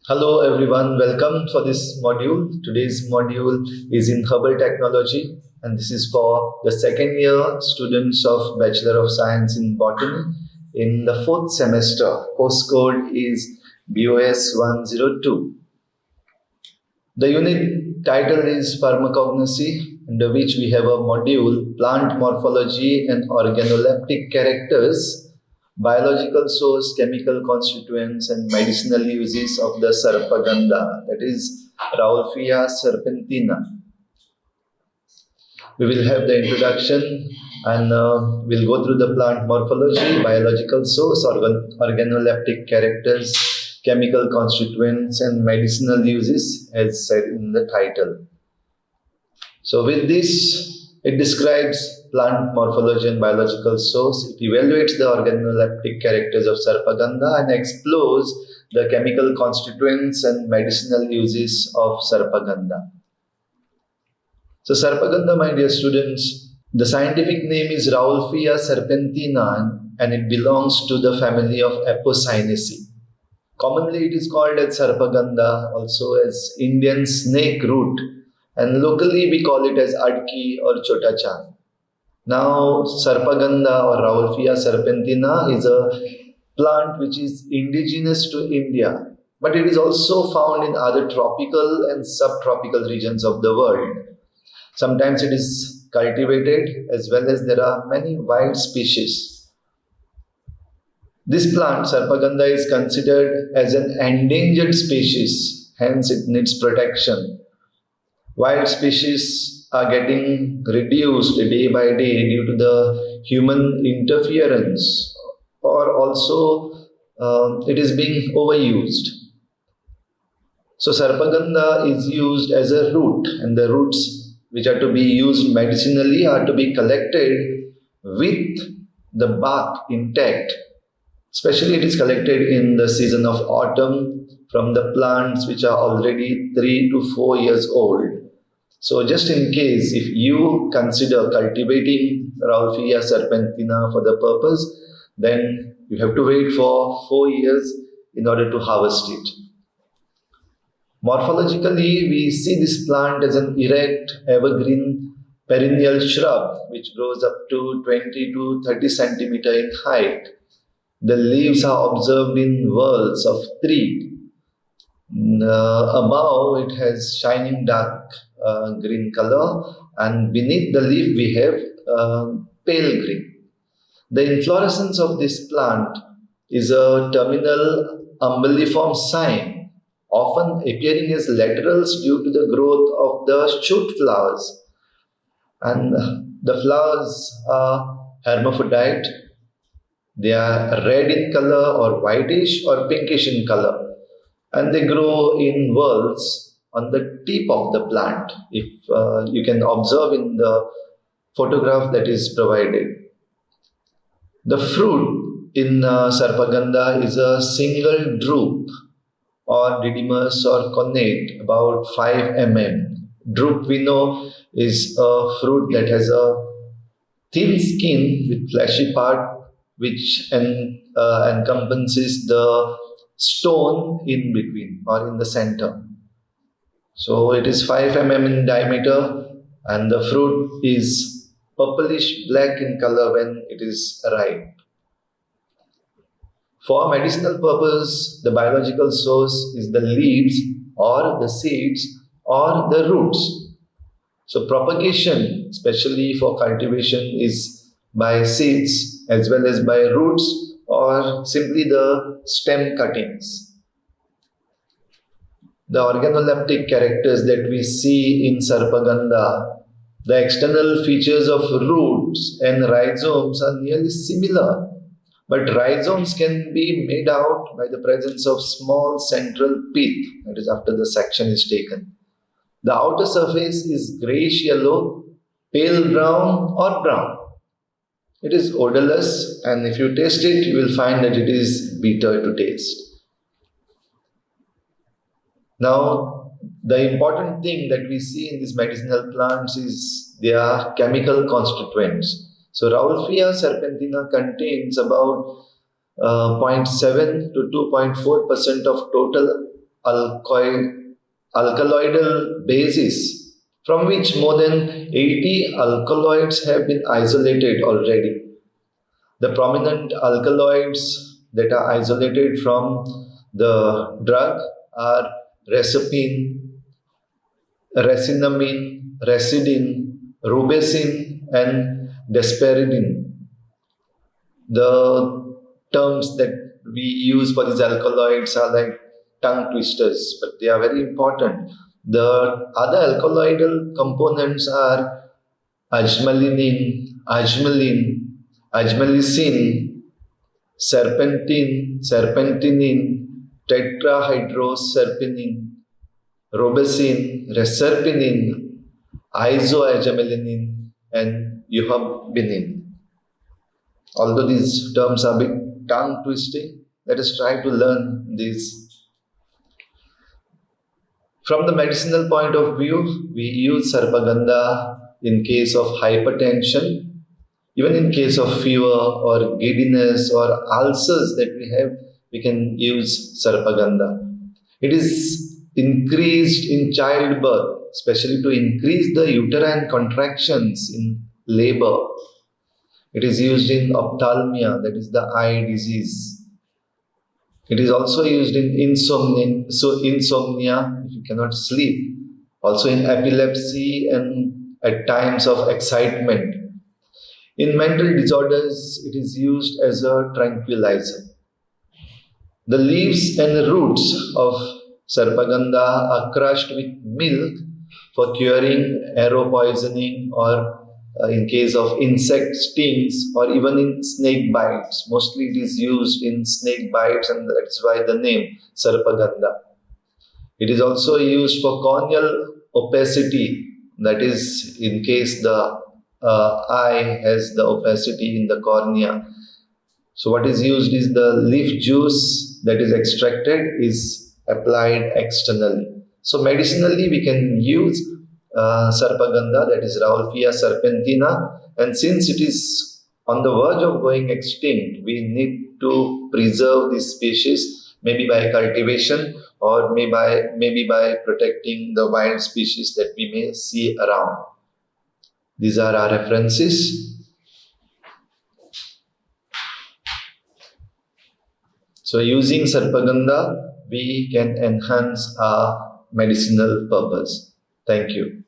Hello everyone, welcome for this module. Today's module is in herbal technology and this is for the second year students of Bachelor of Science in Botany in the fourth semester. Course code is BOS 102. The unit title is Pharmacognosy, under which we have a module Plant Morphology and Organoleptic Characters, Biological Source, Chemical Constituents, and Medicinal Uses of the Sarpagandha, that is Rauwolfia serpentina. We will have the introduction and we'll go through the plant morphology, biological source, organoleptic characters, chemical constituents, and medicinal uses as said in the title. So with this, it describes plant morphology and biological source. It evaluates the organoleptic characters of Sarpagandha and explores the chemical constituents and medicinal uses of Sarpagandha. So Sarpagandha, my dear students, the scientific name is Rauwolfia serpentina and it belongs to the family of Apocynaceae. Commonly it is called as Sarpagandha, also as Indian snake root, and locally we call it as Adki or Chota Chan. Now Sarpagandha or Rauwolfia serpentina is a plant which is indigenous to India, but it is also found in other tropical and subtropical regions of the world. Sometimes it is cultivated as well as there are many wild species. This plant, Sarpagandha, is considered as an endangered species, hence it needs protection. Wild species are getting reduced day by day due to the human interference, or also it is being overused. So Sarpagandha is used as a root, and the roots which are to be used medicinally are to be collected with the bark intact. Especially it is collected in the season of autumn from the plants which are already 3 to 4 years old. So just in case if you consider cultivating Rauwolfia serpentina for the purpose, then you have to wait for 4 years in order to harvest it. Morphologically, we see this plant as an erect, evergreen, perennial shrub which grows up to 20 to 30 centimeter in height. The leaves are observed in whorls of 3. Above it has shining dark green color, and beneath the leaf we have pale green. The inflorescence of this plant is a terminal umbelliform cyme, often appearing as laterals due to the growth of the shoot flowers. And the flowers are hermaphrodite. They are red in color or whitish or pinkish in color, and they grow in whorls on the tip of the plant, if you can observe in the photograph that is provided. The fruit in Sarpagandha is a single drupe or didymus or connate about 5 mm. Drupe we know is a fruit that has a thin skin with fleshy part which encompasses the stone in between or in the center. So it is 5 mm in diameter and the fruit is purplish black in color when it is ripe. For medicinal purpose, the biological source is the leaves or the seeds or the roots. So propagation, especially for cultivation, is by seeds as well as by roots or simply the stem cuttings. The organoleptic characters that we see in Sarpagandha, the external features of roots and rhizomes are nearly similar, but rhizomes can be made out by the presence of small central pith, that is after the section is taken. The outer surface is greyish yellow, pale brown or brown. It is odorless, and if you taste it, you will find that it is bitter to taste. Now, the important thing that we see in these medicinal plants is their chemical constituents. So, Rauwolfia serpentina contains about 0.7 to 2.4% of total alkaloidal bases, from which more than 80 alkaloids have been isolated already. The prominent alkaloids that are isolated from the drug are reserpine, resinamine, residin, rubecin, and desperidine. The terms that we use for these alkaloids are like tongue twisters, but they are very important. The other alkaloidal components are ajmalinin, ajmalin, ajmalicin, serpentine, serpentinin, tetrahydroserpinin, robecin, reserpinin, isoajmalinin, and euhambinin. Although these terms are a bit tongue twisting, let us try to learn these. From the medicinal point of view, we use sarpagandha in case of hypertension, even in case of fever or giddiness or ulcers that we have, we can use sarpagandha. It is increased in childbirth, especially to increase the uterine contractions in labor. It is used in ophthalmia, that is the eye disease. It is also used in insomnia, if you cannot sleep. Also in epilepsy and at times of excitement. In mental disorders, it is used as a tranquilizer. The leaves and roots of sarpagandha are crushed with milk for curing arrow poisoning or in case of insect stings or even in snake bites. Mostly it is used in snake bites, and that's why the name sarpagandha. It is also used for corneal opacity, that is in case the eye has the opacity in the cornea. So what is used is the leaf juice that is extracted is applied externally. So medicinally we can use sarpagandha, that is Rauwolfia serpentina, and since it is on the verge of going extinct, we need to preserve this species, maybe by cultivation or maybe by protecting the wild species that we may see around. These are our references. So using sarpagandha, we can enhance our medicinal purpose. Thank you.